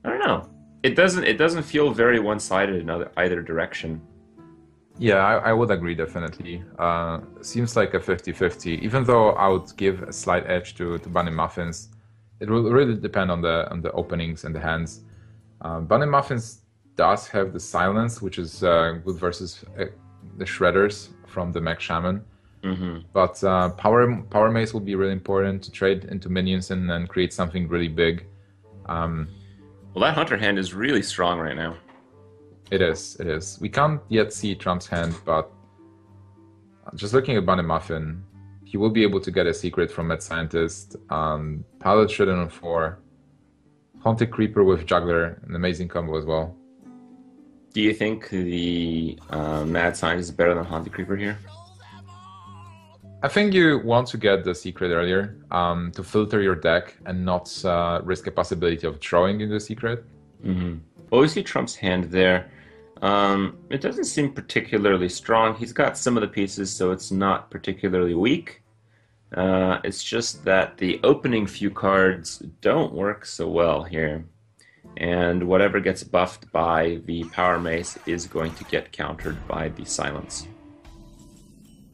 I don't know. It doesn't feel very one-sided in either direction. Yeah, I would agree definitely. Seems like a 50-50. Even though I would give a slight edge to Bunnymuffins, it will really depend on the openings and the hands. Bunnymuffins does have the silence, which is good versus the shredders from the Mech Shaman. Hmm. But power mace will be really important to trade into minions and then create something really big. Um, Well, that hunter hand is really strong right now. it is, it is. We can't yet see Trump's hand, but just looking at Bunny Muffin, he will be able to get a secret from Mad Scientist. Paladin on 4. Haunted Creeper with Juggler, an amazing combo as well. Do you think the Mad Scientist is better than Haunted Creeper here? I think you want to get the secret earlier to filter your deck and not risk a possibility of drawing in the secret. Hmm. Well, we see Trump's hand there. It doesn't seem particularly strong. He's got some of the pieces, so it's not particularly weak. It's just that the opening few cards don't work so well here. And whatever gets buffed by the Power Mace is going to get countered by the Silence.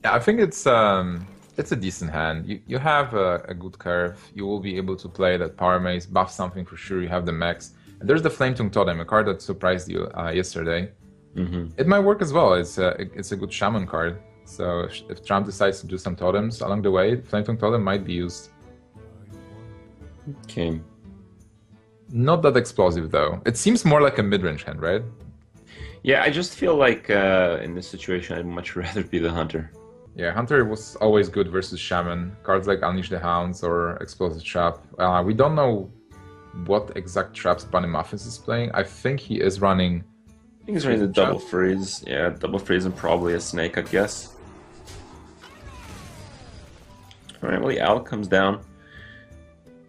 Yeah, I think it's a decent hand. You have a good curve. You will be able to play that Power Mace, buff something for sure. You have the max. And there's the Flame Tongue Totem, a card that surprised you yesterday. Hmm. It might work as well. It's a good Shaman card. So if Trump decides to do some totems along the way, Flame Tongue Totem might be used. Okay. Not that explosive though. It seems more like a mid-range hand, right? Yeah, I just feel like in this situation, I'd much rather be the Hunter. Yeah, Hunter was always good versus Shaman. Cards like Unleash the Hounds or Explosive Trap. We don't know what exact traps Bunnymuffins is playing. I think he is running. I think he's running the double freeze. Yeah, double freeze and probably a snake, I guess. Alright, well, the owl comes down.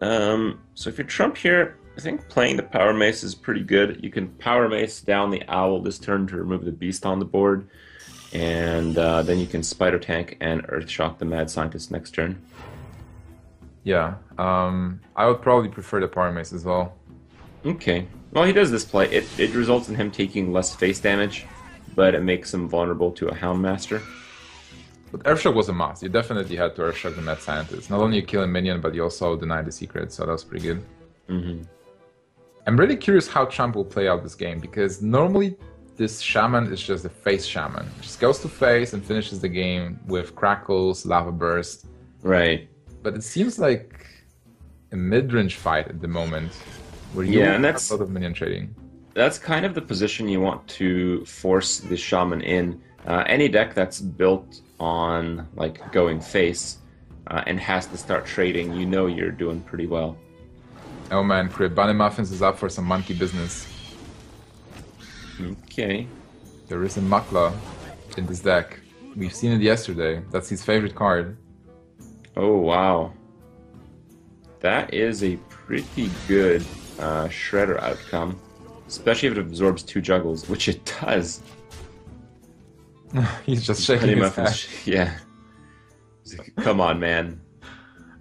So if you're Trump here, I think playing the Power Mace is pretty good. You can Power Mace down the owl this turn to remove the beast on the board. And then you can Spider Tank and Earth Shock the Mad Scientist next turn. Yeah, I would probably prefer the Power Mace as well. Okay. Well, he does this play. It results in him taking less face damage, but it makes him vulnerable to a Houndmaster. But Earthshock was a must. You definitely had to Earthshock the Mad Scientist. Not only you kill a minion, but you also deny the secret, so that was pretty good. Hmm. I'm really curious how Trump will play out this game, because normally this Shaman is just a face Shaman. Just goes to face and finishes the game with Crackles, Lava Burst. Right. But it seems like a mid-range fight at the moment, where you Yeah, and have a lot of minion trading. that's kind of the position you want to force the Shaman in. Any deck that's built on like going face and has to start trading, you know you're doing pretty well. Oh man, Crib, Bunnymuffins is up for some monkey business. Okay. There is a Makla in this deck. We've seen it yesterday. That's his favorite card. Oh wow. That is a pretty good Shredder outcome, especially if it absorbs 2 juggles, which it does. He's just shaking his head. Yeah. Come on, man.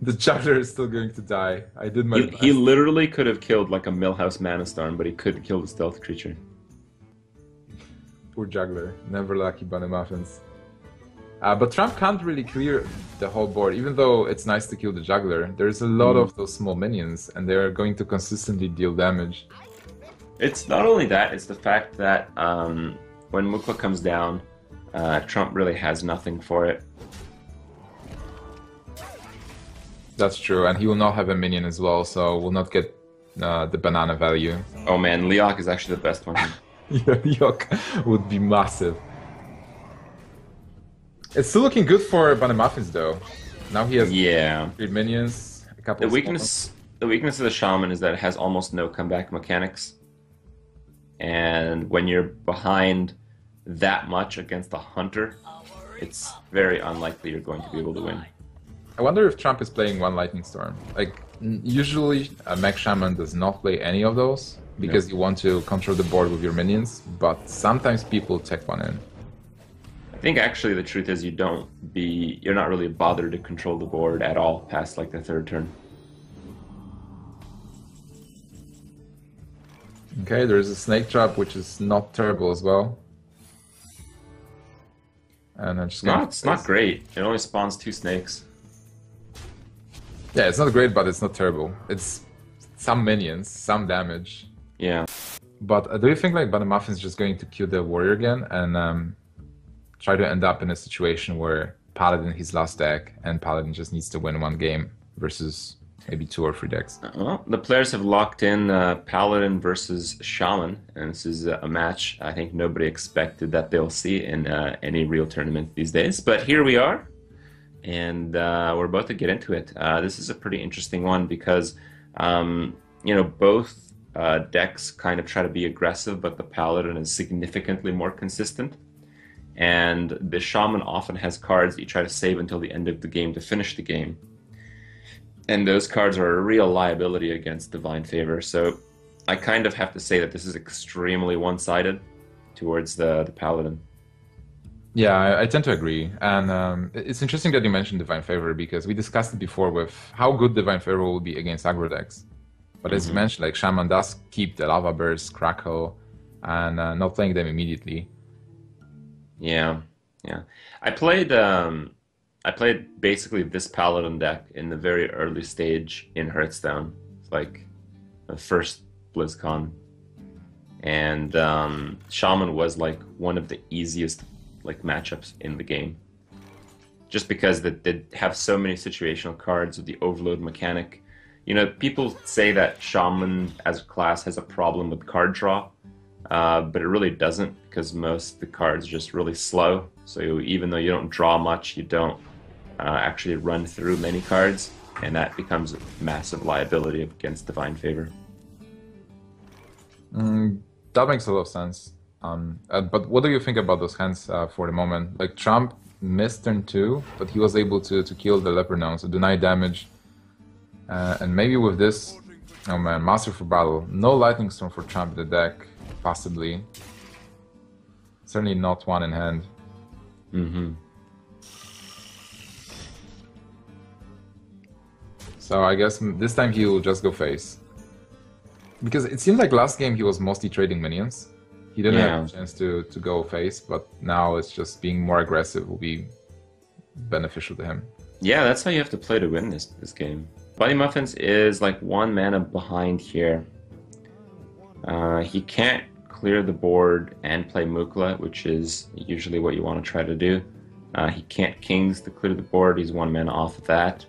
The juggler is still going to die. I did my best. He literally could have killed like a Millhouse Mana Storm, but he couldn't kill the stealth creature. Poor juggler. Never lucky Bunnymuffins. But Trump can't really clear the whole board, even though it's nice to kill the juggler. There's a lot of those small minions, and they're going to consistently deal damage. It's not only that, it's the fact that when Mukla comes down, Trump really has nothing for it. That's true, and he will not have a minion as well, so will not get the banana value. Oh man, Leok is actually the best one. Yok would be massive. It's still looking good for Bunnymuffins though. Now he has 3 minions, a couple The of weakness of the Shaman is that it has almost no comeback mechanics. And when you're behind that much against a hunter, it's very unlikely you're going to be able to win. I wonder if Trump is playing one Lightning Storm. Like, usually a Mech Shaman does not play any of those because you want to control the board with your minions, but sometimes people tech one in. I think actually the truth is you're not really bothered to control the board at all past like the 3rd turn. Okay, there's a snake trap, which is not terrible as well. And I'm just going No, for it's not this. great. It only spawns 2 snakes. Yeah, it's not great, but it's not terrible. It's some minions, some damage. Yeah. But do you think like Bunnymuffins is just going to kill the warrior again and try to end up in a situation where Paladin his last deck and Paladin just needs to win one game versus maybe 2 or 3 decks? Well, the players have locked in Paladin versus Shaman, and this is a match I think nobody expected that they'll see in any real tournament these days. But here we are, and we're about to get into it. This is a pretty interesting one because, both decks kind of try to be aggressive, but the Paladin is significantly more consistent. And the Shaman often has cards that you try to save until the end of the game to finish the game. And those cards are a real liability against Divine Favor. So I kind of have to say that this is extremely one-sided towards the Paladin. Yeah, I tend to agree. And it's interesting that you mentioned Divine Favor because we discussed it before with how good Divine Favor will be against aggro decks. But as you mentioned, like Shaman does keep the Lava Burst, Crackle, and not playing them immediately. Yeah, yeah. I played basically this Paladin deck in the very early stage in Hearthstone, like the first BlizzCon, and Shaman was like one of the easiest like matchups in the game, just because they have so many situational cards with the overload mechanic. People say that Shaman as a class has a problem with card draw, but it really doesn't because most of the cards are just really slow. So even though you don't draw much, you don't actually run through many cards, and that becomes a massive liability against Divine Favor. That makes a lot of sense. But what do you think about those hands for the moment? Like Trump missed turn 2, but he was able to kill the Leper Gnome, so deny damage. And maybe with this, oh man, Master for Battle. No Lightning Storm for Trump in the deck, possibly. Certainly not one in hand. So I guess this time he will just go face. Because it seemed like last game he was mostly trading minions. He didn't have a chance to go face, but now it's just being more aggressive will be beneficial to him. Yeah, that's how you have to play to win this game. Bunnymuffins is like 1 mana behind here. He can't clear the board and play Mukla, which is usually what you want to try to do. He can't Kings to clear the board. He's 1 mana off of that.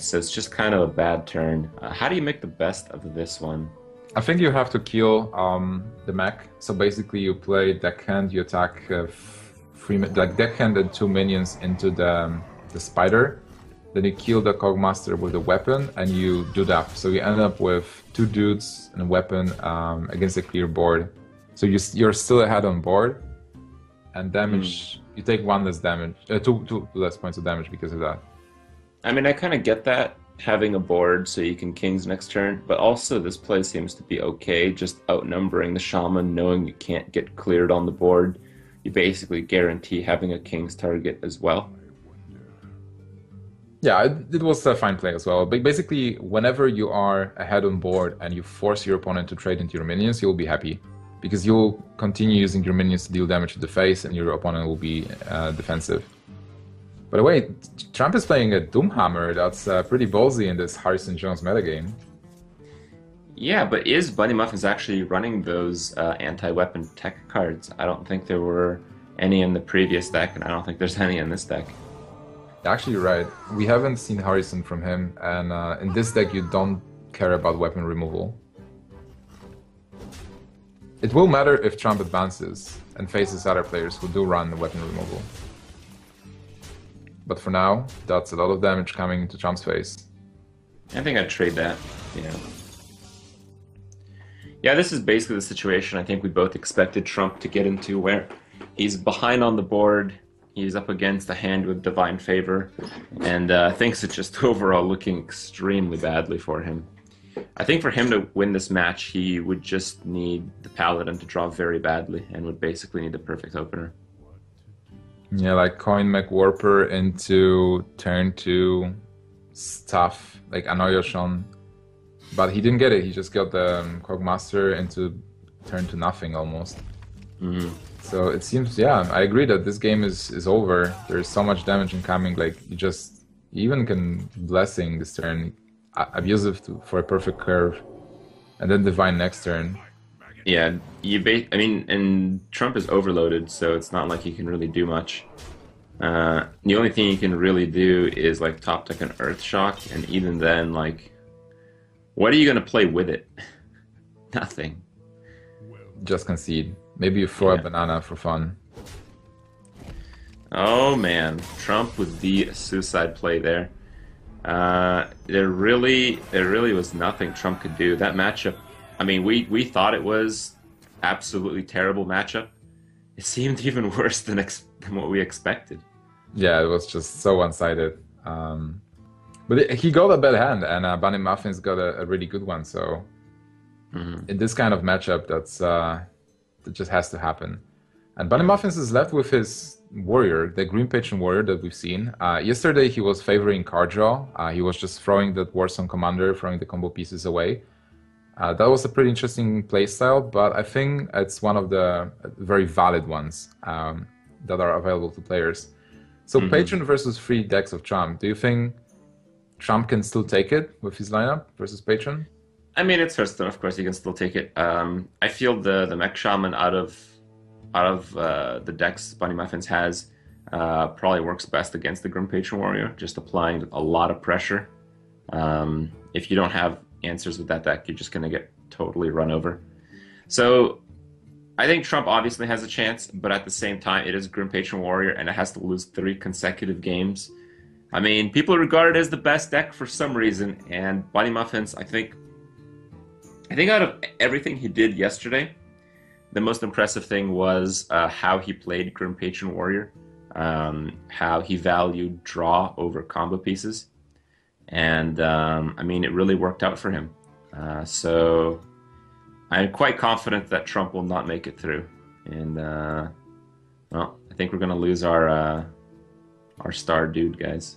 So it's just kind of a bad turn. How do you make the best of this one? I think you have to kill the mech. So basically you play deckhand, you attack like deckhand and 2 minions into the spider. Then you kill the Cogmaster with a weapon and you do that. So you end up with 2 dudes and a weapon against a clear board. So you're still ahead on board, and damage you take 1 less damage, 2 less points of damage because of that. I mean, I kind of get that, having a board so you can Kings next turn, but also this play seems to be okay, just outnumbering the Shaman, knowing you can't get cleared on the board. You basically guarantee having a King's target as well. Yeah, it was a fine play as well. But basically, whenever you are ahead on board and you force your opponent to trade into your minions, you'll be happy. Because you'll continue using your minions to deal damage to the face and your opponent will be defensive. By the way, Trump is playing a Doomhammer. That's pretty ballsy in this Harrison Jones metagame. Yeah, but is Bunnymuffins actually running those anti-weapon tech cards? I don't think there were any in the previous deck, and I don't think there's any in this deck. Actually, you're right. We haven't seen Harrison from him, and in this deck you don't care about weapon removal. It will matter if Trump advances and faces other players who do run the weapon removal. But for now, that's a lot of damage coming into Trump's face. I think I'd trade that, Yeah, this is basically the situation I think we both expected Trump to get into, where he's behind on the board, he's up against a hand with Divine Favor, and things are just overall looking extremely badly for him. I think for him to win this match, he would just need the Paladin to draw very badly, and would basically need the perfect opener. Yeah, like Coin McWarper into turn 2 stuff, like Anoyoshon. but he didn't get it. He just got the Cogmaster into turn to nothing almost. Mhm. So it seems, yeah, I agree that this game is over. There's so much damage incoming. Like you even can blessing this turn, abuse it for a perfect curve, and then divine next turn. Yeah, I mean, and Trump is overloaded, so it's not like he can really do much. The only thing he can really do is like top deck an Earth Shock, and even then, like, what are you gonna play with it? Nothing. Just concede. Maybe you throw a Yeah. banana for fun. Oh man, Trump with the suicide play there. There really was nothing Trump could do. That matchup, I mean, we thought it was absolutely terrible matchup. It seemed even worse than what we expected. Yeah, it was just so one-sided. But he got a bad hand, and Bunnymuffins got a really good one. So Hmm. in this kind of matchup, that just has to happen. And Bunnymuffins is left with his warrior, the Green Patron warrior that we've seen. Yesterday he was favoring card draw. He was just throwing that Warsong commander, throwing the combo pieces away. That was a pretty interesting playstyle, but I think it's one of the very valid ones that are available to players. So Hmm. Patron versus 3 decks of Trump. Do you think Trump can still take it with his lineup versus Patron? I mean, it's Hearthstone. Of course, you can still take it. I feel the Mech Shaman out of the decks Bunnymuffins has probably works best against the Grim Patron Warrior, just applying a lot of pressure. If you don't have answers with that deck, you're just going to get totally run over. So I think Trump obviously has a chance, but at the same time, it is Grim Patron Warrior, and it has to lose 3 consecutive games. I mean, people regard it as the best deck for some reason, and Bunnymuffins, I think out of everything he did yesterday, the most impressive thing was how he played Grim Patron Warrior, how he valued draw over combo pieces, and I mean, it really worked out for him. So I'm quite confident that Trump will not make it through, and well, I think we're gonna lose our star dude, guys.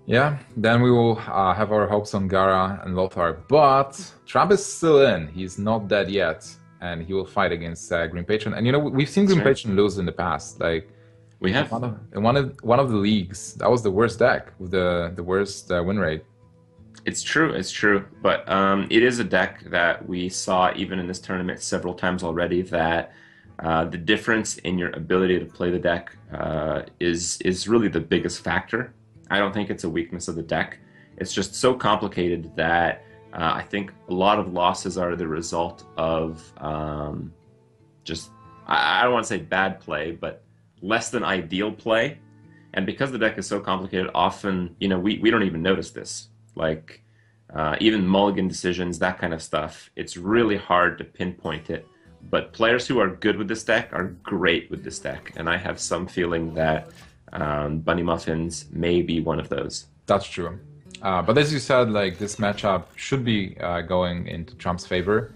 Yeah, then we will have our hopes on Gara and Lothar. But Trump is still in. He's not dead yet. And he will fight against Green Patron. And you know, we've seen That's Green right. Patron lose in the past. Like We in have. one of the leagues, that was the worst deck with the worst win rate. It's true, it's true. But it is a deck that we saw even in this tournament several times already that the difference in your ability to play the deck is really the biggest factor. I don't think it's a weakness of the deck. It's just so complicated that I think a lot of losses are the result of just, I don't want to say bad play, but less than ideal play. And because the deck is so complicated, often, we don't even notice this. Like, even mulligan decisions, that kind of stuff, it's really hard to pinpoint it. But players who are good with this deck are great with this deck. And I have some feeling that Bunnymuffins may be one of those. That's true. But as you said, like this matchup should be going into Trump's favor.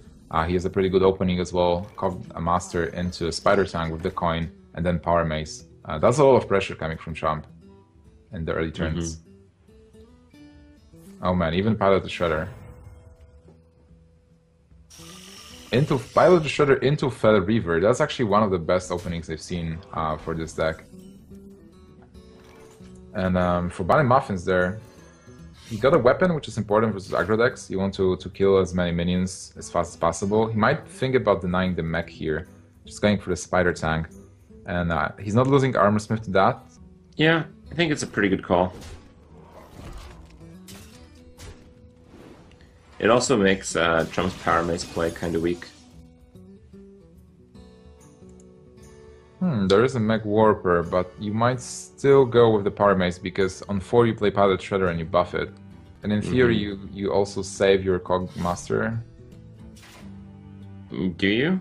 He has a pretty good opening as well. Called a master into Spider Tank with the coin and then Power Mace. That's a lot of pressure coming from Trump in the early turns. Oh man, even Pilot the Shredder. Into Pilot the Shredder into Feather Reaver. That's actually one of the best openings I've seen for this deck. And for Bunnymuffins there, he got a weapon, which is important versus aggro decks. You want to kill as many minions as fast as possible. He might think about denying the mech here, just going for the Spider Tank. And he's not losing Armorsmith to that. Yeah, I think it's a pretty good call. It also makes Trump's Power Mace play kind of weak. There is a Mech Warper, but you might still go with the Power Mace because on 4 you play Pilot Shredder and you buff it. And in theory you also save your Cog Master. Do you?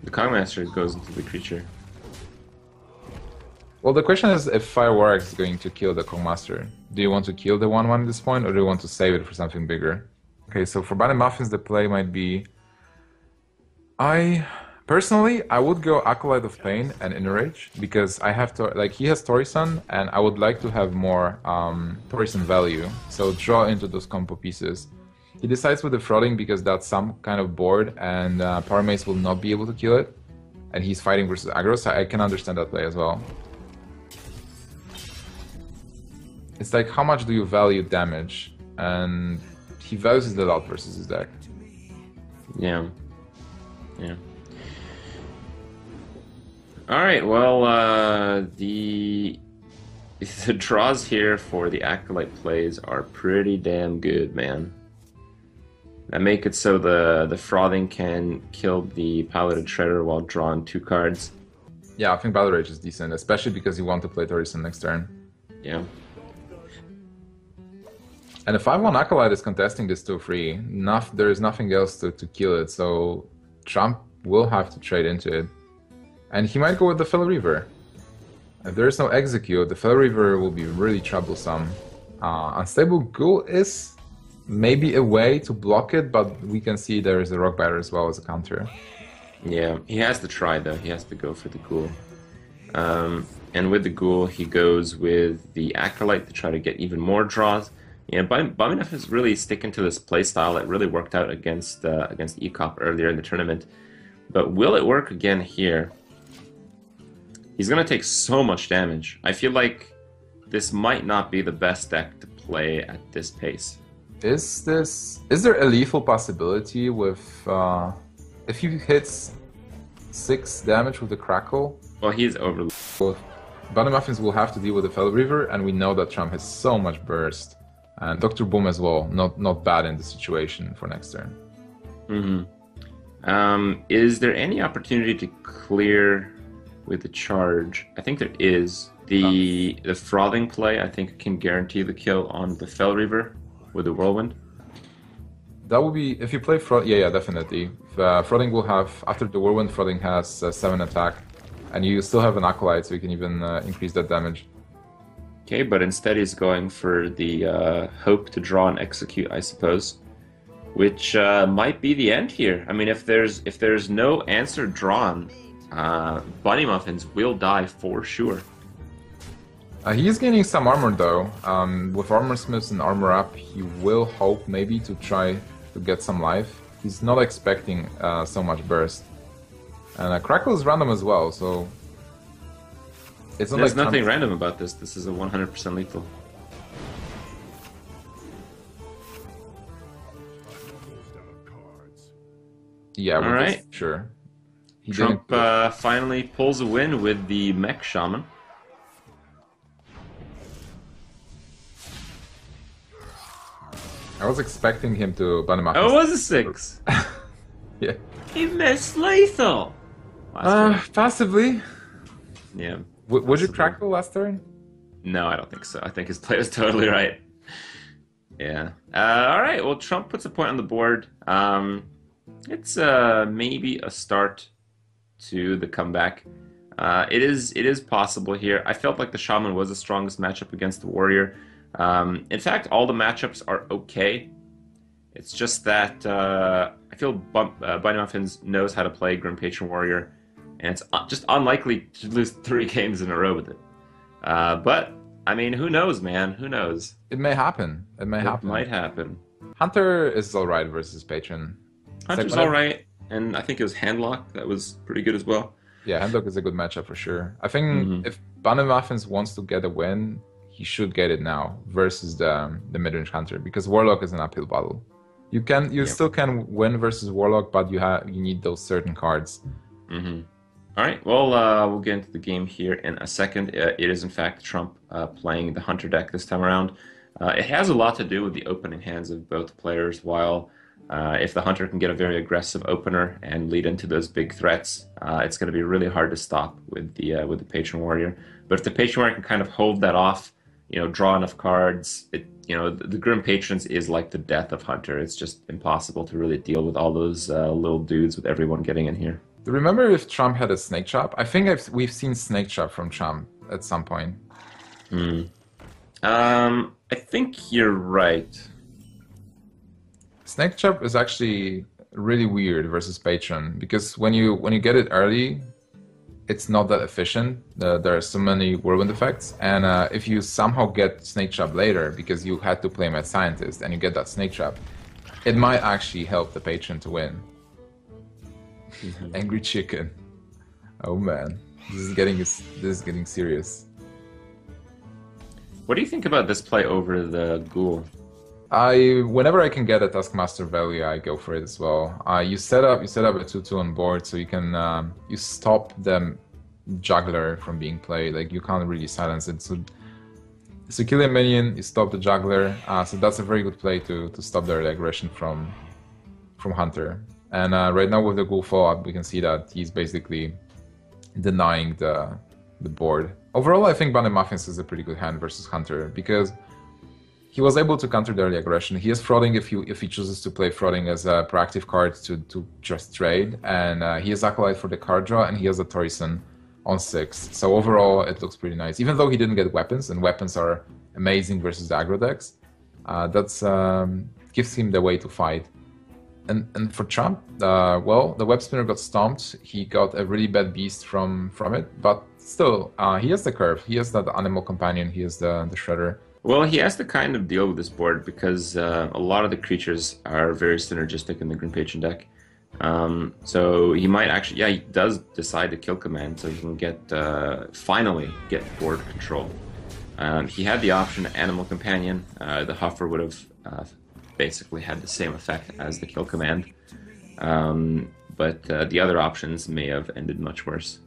The Cogmaster goes into the creature. Well, the question is if Fire Warlock is going to kill the Cog Master. Do you want to kill the 1/1 at this point, or do you want to save it for something bigger? Okay, so for Bunnymuffins the play might be... Personally, I would go Acolyte of Pain and Enrage because I have to, like, he has Torisan and I would like to have more Torisan value. So draw into those combo pieces. He decides with the Frothing because that's some kind of board, and Power Mace will not be able to kill it. And he's fighting versus aggro, so I can understand that play as well. It's like, how much do you value damage? And he values it a lot versus his deck. Yeah. Yeah. Alright, well, the draws here for the Acolyte plays are pretty damn good, man. That make it so the Frothing can kill the Paladin Shredder while drawing 2 cards. Yeah, I think Battle Rage is decent, especially because you want to play Torison next turn. Yeah. And the 5-1 Acolyte is contesting this 2-3. There is nothing else to kill it, so Trump will have to trade into it. And he might go with the Fellow Reaver. If there is no execute, the Fellow Reaver will be really troublesome. Unstable Ghoul is maybe a way to block it, but we can see there is a Rockbiter as well as a counter. Yeah, he has to try though. He has to go for the Ghoul. And with the Ghoul, he goes with the Acolyte to try to get even more draws. Yeah, Bunnymuffins is really sticking to this playstyle. It really worked out against ECOP earlier in the tournament. But will it work again here? He's going to take so much damage. I feel like this might not be the best deck to play at this pace. Is there a lethal possibility with if he hits 6 damage with the Crackle? Well, he's over. Bunnymuffins will have to deal with the Fellow Reaver, and we know that Trump has so much burst. And Dr. Boom as well, not bad in the situation for next turn. Is there any opportunity to clear with the charge? I think there is. The Frothing play, I think, can guarantee the kill on the Fel Reaver with the Whirlwind. That would be, if you play yeah, definitely. Frothing will have, after the Whirlwind, Frothing has 7 attack. And you still have an Acolyte, so you can even increase that damage. Okay, but instead he's going for the hope to draw and execute, I suppose, which might be the end here. I mean, if there's no answer drawn, Bunnymuffins will die for sure. He is gaining some armor though. With Armor Smiths and Armor Up, he will hope maybe to try to get some life. He's not expecting so much burst. And Crackle is random as well, so... There's like nothing random about this. This is a 100% lethal. Yeah, all right. Sure. Trump finally pulls a win with the Mech Shaman. I was expecting him to Bunnymuffins. Oh, it was a 6. Yeah. He missed lethal. Possibly. Yeah. Would you Crackle last turn? No, I don't think so. I think his play was totally right. Yeah. All right. Well, Trump puts a point on the board. It's maybe a start to the comeback. It is possible here. I felt like the Shaman was the strongest matchup against the Warrior. In fact, all the matchups are okay. It's just that I feel Bunnymuffins knows how to play Grim Patron Warrior, and it's just unlikely to lose 3 games in a row with it. But, I mean, who knows, man? Who knows? It may happen. It might happen. Hunter is alright versus Patron. Hunter's alright, and I think it was Handlock that was pretty good as well. Yeah, Handlock is a good matchup for sure. I think if Bunnymuffins wants to get a win, he should get it now versus the mid-range Hunter, because Warlock is an uphill battle. You still can win versus Warlock, but you need those certain cards. All right, well, we'll get into the game here in a second. It is, in fact, Trump playing the Hunter deck this time around. It has a lot to do with the opening hands of both players, while if the Hunter can get a very aggressive opener and lead into those big threats, it's going to be really hard to stop with the Patron Warrior. But if the Patron Warrior can kind of hold that off, draw enough cards, the Grim Patrons is like the death of Hunter. It's just impossible to really deal with all those little dudes with everyone getting in here. Remember if Trump had a Snake Chop? I think we've seen Snake Chop from Trump at some point. I think you're right. Snake Chop is actually really weird versus Patron, because when you get it early, it's not that efficient. There are so many whirlwind effects, and if you somehow get Snake Chop later because you had to play Mad Scientist and you get that Snake Chop, It might actually help the patron to win. Angry chicken. Oh man, this is getting serious. What do you think about this play over the ghoul? Whenever I can get a Taskmaster value, I go for it as well. You set up a 2/2 on board, so you can you stop the juggler from being played. Like you can't really silence it. So kill a minion, you stop the juggler. So that's a very good play to stop their aggression from Hunter. And right now with the ghoul follow-up, we can see that he's basically denying the board. Overall, I think Bunnymuffins is a pretty good hand versus Hunter because he was able to counter the early aggression. He has Frauding if he chooses to play Frauding as a proactive card to just trade, and he has Acolyte for the card draw, and he has a Torison on 6. So overall, it looks pretty nice. Even though he didn't get weapons, and weapons are amazing versus the aggro decks, that's gives him the way to fight. And for Trump, well, the Web Spinner got stomped. He got a really bad beast from it, but still, he has the curve. He has that Animal Companion. He has the Shredder. Well, he has to kind of deal with this board because a lot of the creatures are very synergistic in the Green Patron deck. So he might actually, yeah, he does decide to kill command so he can get finally get board control. He had the option Animal Companion. The Huffer would have basically had the same effect as the kill command, but the other options may have ended much worse.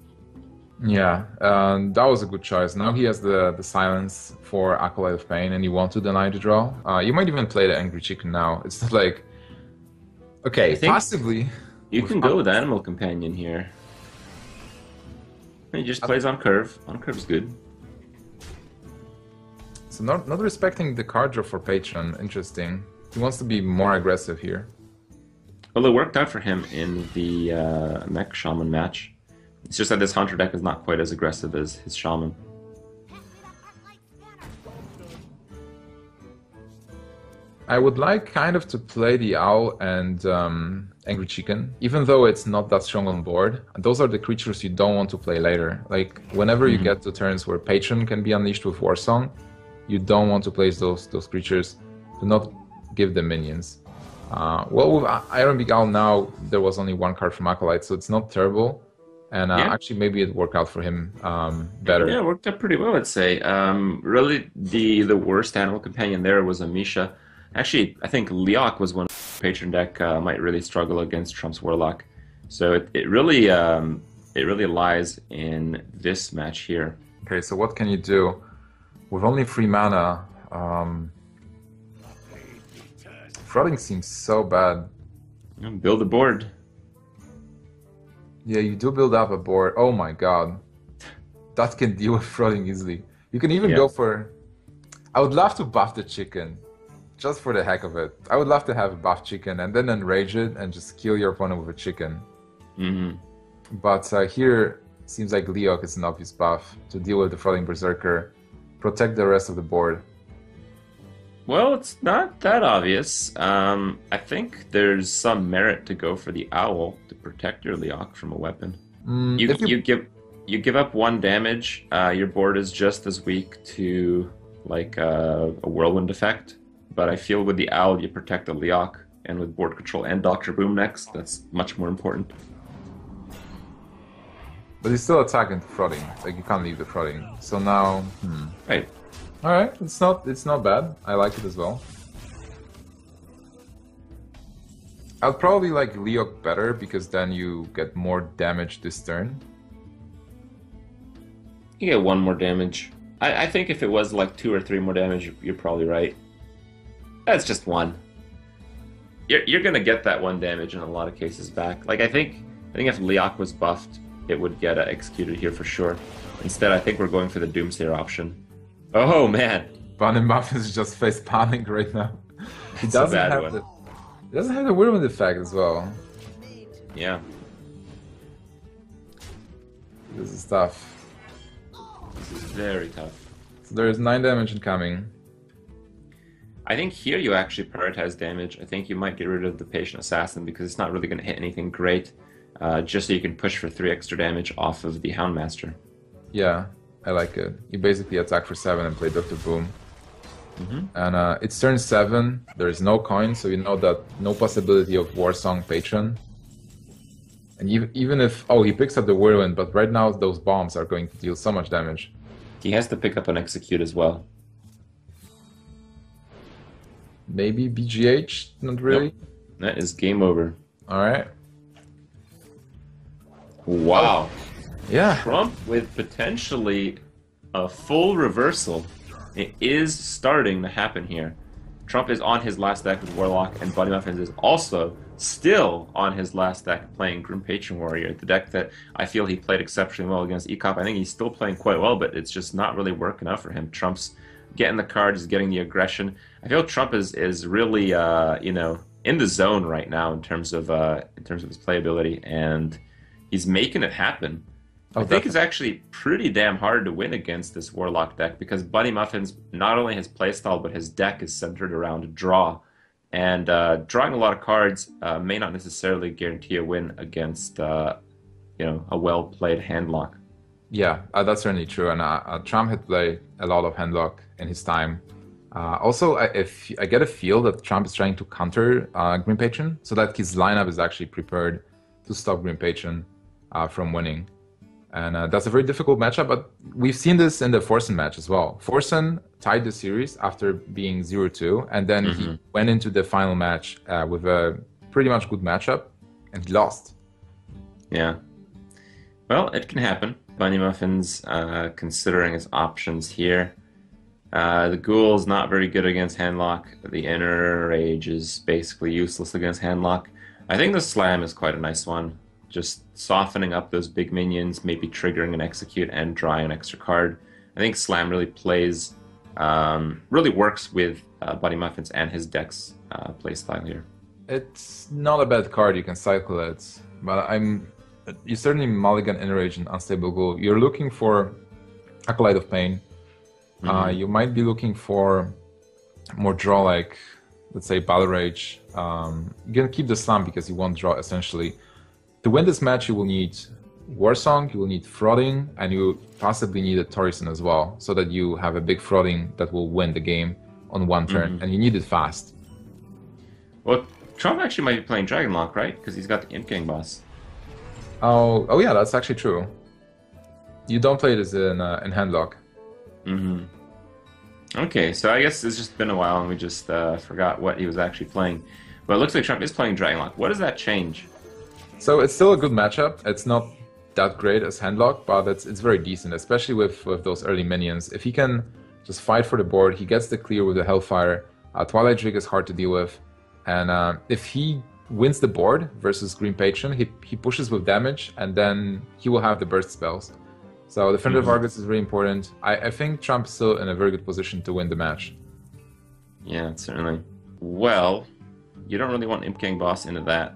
Yeah, that was a good choice. Now he has the silence for Acolyte of Pain, and you want to deny the draw. You might even play the Angry Chicken now. It's not like... Okay, possibly... You can go with Animal Companion here. He just plays on curve. On curve's good. So not respecting the card draw for Patron. Interesting. He wants to be more aggressive here. Well, it worked out for him in the Mech Shaman match. It's just that this Hunter deck is not quite as aggressive as his Shaman. I would like kind of to play the Owl and Angry Chicken, even though it's not that strong on board. Those are the creatures you don't want to play later. Like, whenever you get to turns where Patron can be unleashed with Warsong, you don't want to place those creatures. Do not give them minions. Well, with Iron Big Owl now, there was only one card from Acolyte, so it's not terrible. And actually, maybe it worked out for him better. Yeah, it worked out pretty well, I'd say. Really, the worst Animal Companion there was Amisha. Actually, I think Leok was one of the Patron deck might really struggle against Trump's Warlock. So it really lies in this match here. Okay, so what can you do? With only 3 mana, Frauding seems so bad. Build a board. Yeah, you do build up a board. Oh my god. That can deal with Frauding easily. You can even go for... I would love to buff the chicken. Just for the heck of it. I would love to have a buff chicken and then enrage it and just kill your opponent with a chicken. But here, seems like Leok is an obvious buff to deal with the Frauding Berserker. Protect the rest of the board. Well, it's not that obvious. I think there's some merit to go for the Owl to protect your Leok from a weapon. You give up 1 damage. Your board is just as weak to like a Whirlwind effect. But I feel with the Owl you protect the Leok, and with board control and Dr. Boom next, that's much more important. But he's still attacking the Frauding. Like, you can't leave the Frauding. So now, Right. All right, it's not bad. I like it as well. I'd probably like Leok better because then you get more damage this turn. You get 1 more damage. I think if it was like 2 or 3 more damage, you're probably right. That's just 1. You're gonna get that 1 damage in a lot of cases back. Like I think if Leok was buffed, it would get executed here for sure. Instead, I think we're going for the Doomsayer option. Oh man, Bunnymuffins is just face palming right now. He doesn't have the Whirlwind effect as well. Yeah. This is tough. This is very tough. So there is 9 damage incoming. I think here you actually prioritize damage. I think you might get rid of the Patient Assassin because it's not really going to hit anything great, just so you can push for 3 extra damage off of the Houndmaster. Yeah, I like it. You basically attack for 7 and play Dr. Boom. And it's turn 7. There is no coin, so you know that no possibility of Warsong Patron. And even if... Oh, he picks up the Whirlwind, but right now those bombs are going to deal so much damage. He has to pick up an execute as well. Maybe BGH? Not really? Nope. That is game over. Alright. Wow. Yeah. Trump with potentially a full reversal. It is starting to happen here. Trump is on his last deck with Warlock, and Bunnymuffins is also still on his last deck playing Grim Patron Warrior, the deck that I feel he played exceptionally well against ECOP. I think he's still playing quite well, but it's just not really working out for him. Trump's getting the cards, getting the aggression. I feel Trump is really you know, in the zone right now in terms of his playability, and he's making it happen. I think it's actually pretty damn hard to win against this Warlock deck because Bunnymuffins, not only his playstyle, but his deck is centered around a draw. And drawing a lot of cards may not necessarily guarantee a win against you know, a well-played handlock. Yeah, that's certainly true. And Trump had played a lot of handlock in his time. Also, if I get a feel that Trump is trying to counter Grim Patron, so that his lineup is actually prepared to stop Grim Patron from winning. And that's a very difficult matchup, but we've seen this in the Forsen match as well. Forsen tied the series after being 0-2, and then he went into the final match with a pretty much good matchup, and he lost. Yeah. Well, it can happen. Bunnymuffins considering his options here. The Ghoul's not very good against handlock. The Inner Rage is basically useless against handlock. I think the Slam is quite a nice one. Just softening up those big minions, maybe triggering an execute and drawing an extra card. I think Slam really plays, really works with Bunnymuffins and his deck's playstyle here. It's not a bad card, you can cycle it, but you certainly mulligan Inner Rage and Unstable Ghoul. You're looking for Acolyte of Pain. You might be looking for more draw, like, let's say, Battle Rage. You're gonna keep the Slam because you won't draw essentially. To win this match, you will need Warsong, you will need Frauding, and you possibly need a Torison as well, so that you have a big Frauding that will win the game on one turn, and you need it fast. Well, Trump actually might be playing Dragonlock, right? Because he's got the Imp Gang boss. Oh yeah, that's actually true. You don't play this in Handlock. Okay, so I guess it's just been a while and we just forgot what he was actually playing. But it looks like Trump is playing Dragonlock. What does that change? So it's still a good matchup. It's not that great as Handlock, but it's very decent, especially with those early minions. If he can just fight for the board, he gets the clear with the Hellfire. Twilight Drake is hard to deal with. And if he wins the board versus Green Patron, he pushes with damage, and then he will have the burst spells. So Definitive Argus is really important. I think Trump's still in a very good position to win the match. Yeah, certainly. Well, you don't really want Imp Gang boss into that.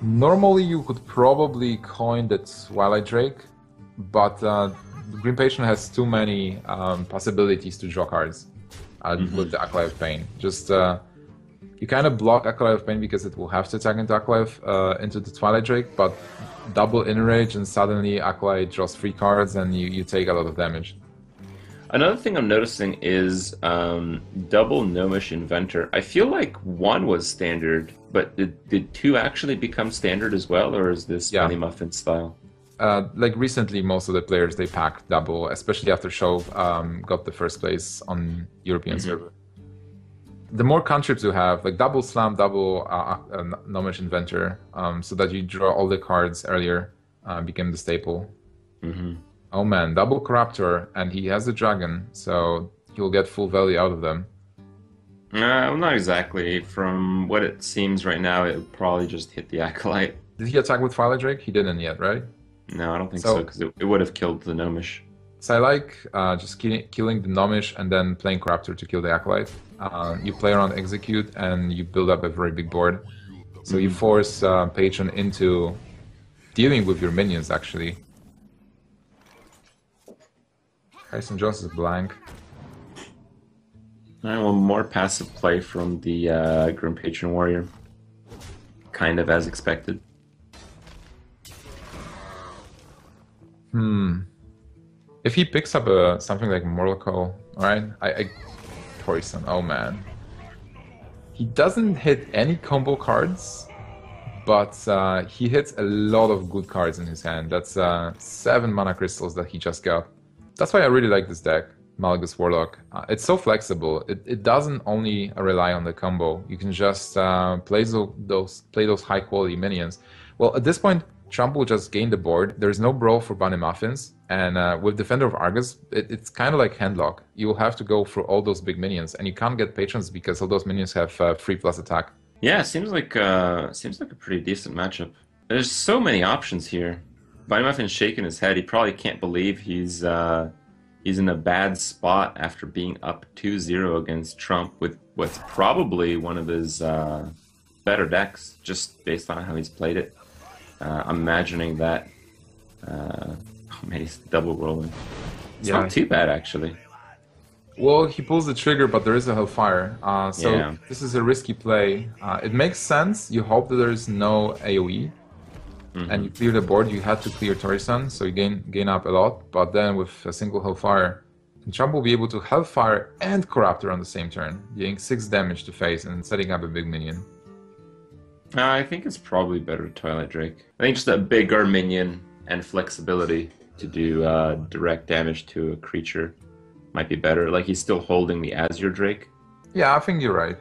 Normally you could probably coin the Twilight Drake, but Green Patron has too many possibilities to draw cards with the Acolyte of Pain. Just you kind of block Acolyte of Pain because it will have to attack into Acolyte into the Twilight Drake, but double Inner Rage and suddenly Acolyte draws 3 cards and you take a lot of damage. Another thing I'm noticing is double Gnomish Inventor. I feel like 1 was standard, but did 2 actually become standard as well, or is this Bunnymuffin style? Like recently, most of the players, they pack double, especially after Show got the first place on European server. The more cantrips you have, like double Slam, double Gnomish Inventor, so that you draw all the cards earlier, became the staple. Oh man, double Corruptor, and he has a dragon, so he'll get full value out of them. Well, not exactly. From what it seems right now, it would probably just hit the Acolyte. Did he attack with Twilight Drake? He didn't yet, right? No, I don't think so, because it would have killed the Gnomish. So I like just killing the Gnomish and then playing Corruptor to kill the Acolyte. You play around Execute and you build up a very big board. So you force Patron into dealing with your minions, actually. Harrison Jones is blank. Alright, well, more passive play from the Grim Patron Warrior. Kind of as expected. If he picks up something like Morlock, Alright, I Poison, oh man. He doesn't hit any combo cards, but he hits a lot of good cards in his hand. That's 7 mana crystals that he just got. That's why I really like this deck, Malgus Warlock. It's so flexible. It doesn't only rely on the combo. You can just play those high quality minions. Well, at this point, Trump will just gain the board. There's no brawl for Bunnymuffins, and with Defender of Argus, it's kind of like handlock. You will have to go through all those big minions, and you can't get patrons because all those minions have 3+ attack. Yeah, seems like a pretty decent matchup. There's so many options here. Bunnymuffins shaking his head. He probably can't believe he's in a bad spot after being up 2-0 against Trump with what's probably one of his better decks, just based on how he's played it. I'm imagining that. Oh man, he's double rolling. It's not too bad, actually. Well, he pulls the trigger, but there is a Hellfire. So this is a risky play. It makes sense. You hope that there's no AoE. And you clear the board. You had to clear Torisan, so you gain up a lot. But then with a single Hellfire, Trump will be able to Hellfire and Corruptor on the same turn, dealing 6 damage to face and setting up a big minion. I think it's probably better Twilight Drake. I think just a bigger minion and flexibility to do direct damage to a creature might be better. Like, he's still holding the Azure Drake. Yeah, I think you're right.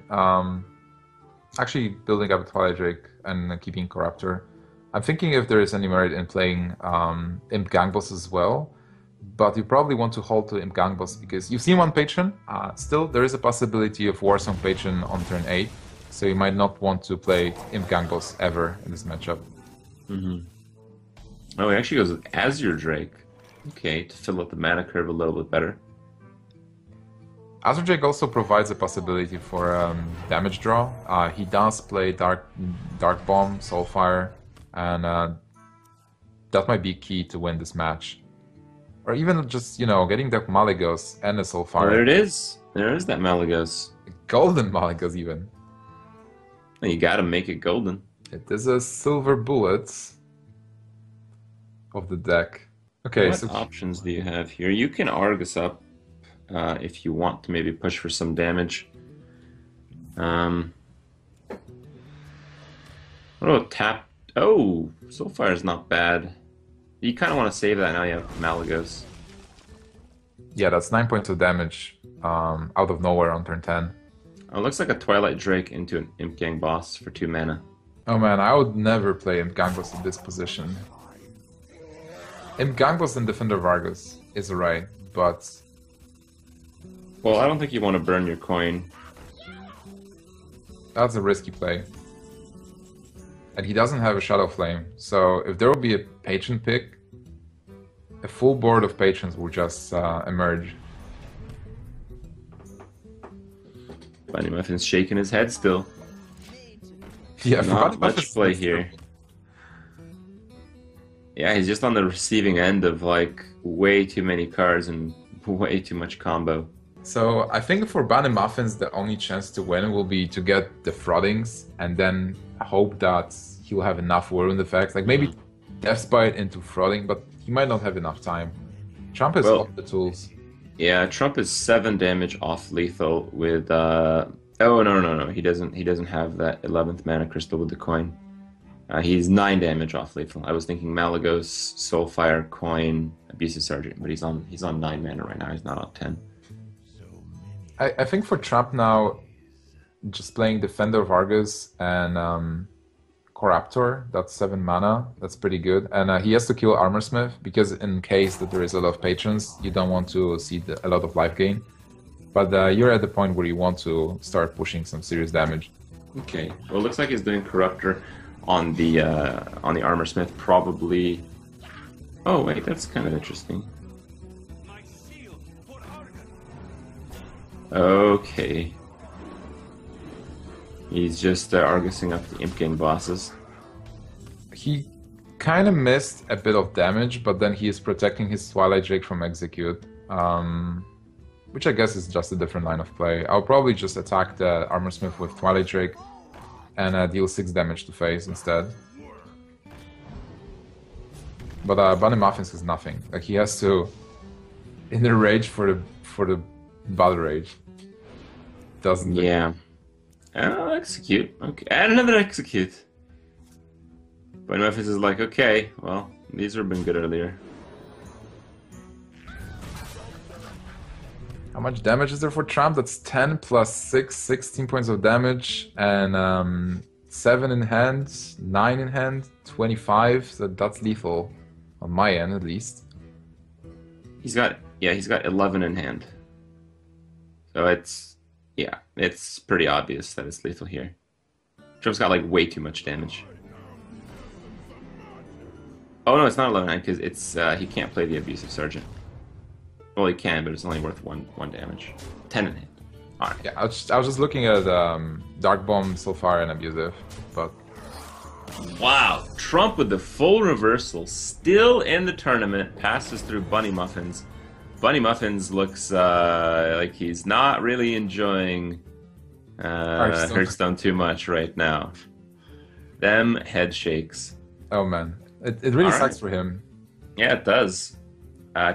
Actually, building up a Twilight Drake and keeping Corruptor. I'm thinking if there is any merit in playing Imp Gangboss as well, but you probably want to hold to Imp Gangboss because you've seen one patron. Still, there is a possibility of Warsong Patron on turn 8. So you might not want to play Imp Gangboss ever in this matchup. Oh, he actually goes with Azure Drake. Okay, to fill up the mana curve a little bit better. Azure Drake also provides a possibility for damage draw. He does play Dark Bomb, Soulfire, and that might be key to win this match. Or even just, getting the Malygos and a Soulfire. Oh, there it is. There is that Malygos. Golden Malygos even. You gotta make it golden. It is a silver bullet of the deck. Okay, what options do you have here? You can Argus up if you want to maybe push for some damage. What about tap? Oh, Soulfire is not bad. You kind of want to save that now you have Malygos. Yeah, that's 9 points of damage out of nowhere on turn 10. Oh, it looks like a Twilight Drake into an Imp Gang boss for 2 mana. Oh man, I would never play Imp Gangboss in this position. Imp Gangboss and Defender of Argus is alright, but... Well, I don't think you want to burn your coin. That's a risky play. And he doesn't have a Shadow Flame, so if there will be a patron pick, a full board of patrons will just emerge. Bunnymuffin's shaking his head still. Yeah, not much play here. Yeah, he's just on the receiving end of like way too many cards and way too much combo. So I think for Bunnymuffins, the only chance to win will be to get the Frothings and then hope that he'll have enough Whirlwind effects. Like maybe Deathbite into Frothing, but he might not have enough time. Trump has all the tools. Yeah, Trump is 7 damage off lethal with oh no. He doesn't have that 11th mana crystal with the coin. He's 9 damage off lethal. I was thinking Malygos, Soulfire, coin, Abusive Sergeant, but he's on 9 mana right now. He's not on 10. I think for Trump now, just playing Defender of Argus and Corruptor, that's 7 mana, that's pretty good. And he has to kill Armorsmith, because in case that there is a lot of patrons, you don't want to see a lot of life gain. But you're at the point where you want to start pushing some serious damage. Okay, well it looks like he's doing Corruptor on the Armorsmith, probably... Oh wait, that's kind of interesting. Okay. He's just Argusing up the Imp Gang bosses. He kind of missed a bit of damage, but then he is protecting his Twilight Drake from Execute, which I guess is just a different line of play. I'll probably just attack the Armorsmith with Twilight Drake and deal 6 damage to face instead. But Bunnymuffins is nothing. Like he has to, in the rage for the Battle Rage. Doesn't look Yeah. Oh, execute. Okay, and another execute. Bunnymuffins is like, okay, well, these would have been good earlier. How much damage is there for Trump? That's 10 plus 6, 16 points of damage, and 7 in hand, 9 in hand, 25, so that's lethal. On my end, at least. He's got 11 in hand. So it's pretty obvious that it's lethal here. Trump's got like way too much damage. Oh no, it's not 11 in hand because it's he can't play the Abusive Sergeant. Well, he can, but it's only worth one damage. 10 in hand. All right. Yeah, I was just looking at Dark Bomb, Soulfire, and Abusive, but Wow, Trump with the full reversal, still in the tournament, passes through Bunnymuffins. Bunnymuffins looks like he's not really enjoying Hearthstone too much right now. Them head shakes. oh man, it really sucks for him. Yeah, it does.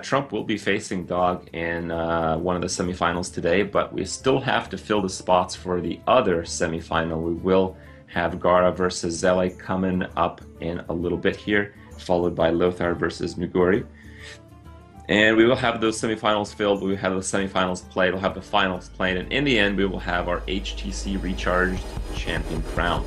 Trump will be facing Dog in one of the semifinals today, but we still have to fill the spots for the other semifinal. We will have Gara versus Zele coming up in a little bit here, followed by Lothar versus Muguri. And we will have those semifinals filled, we will have those semifinals played, we'll have the finals played, and in the end we will have our HTC Recharged Champion crowned.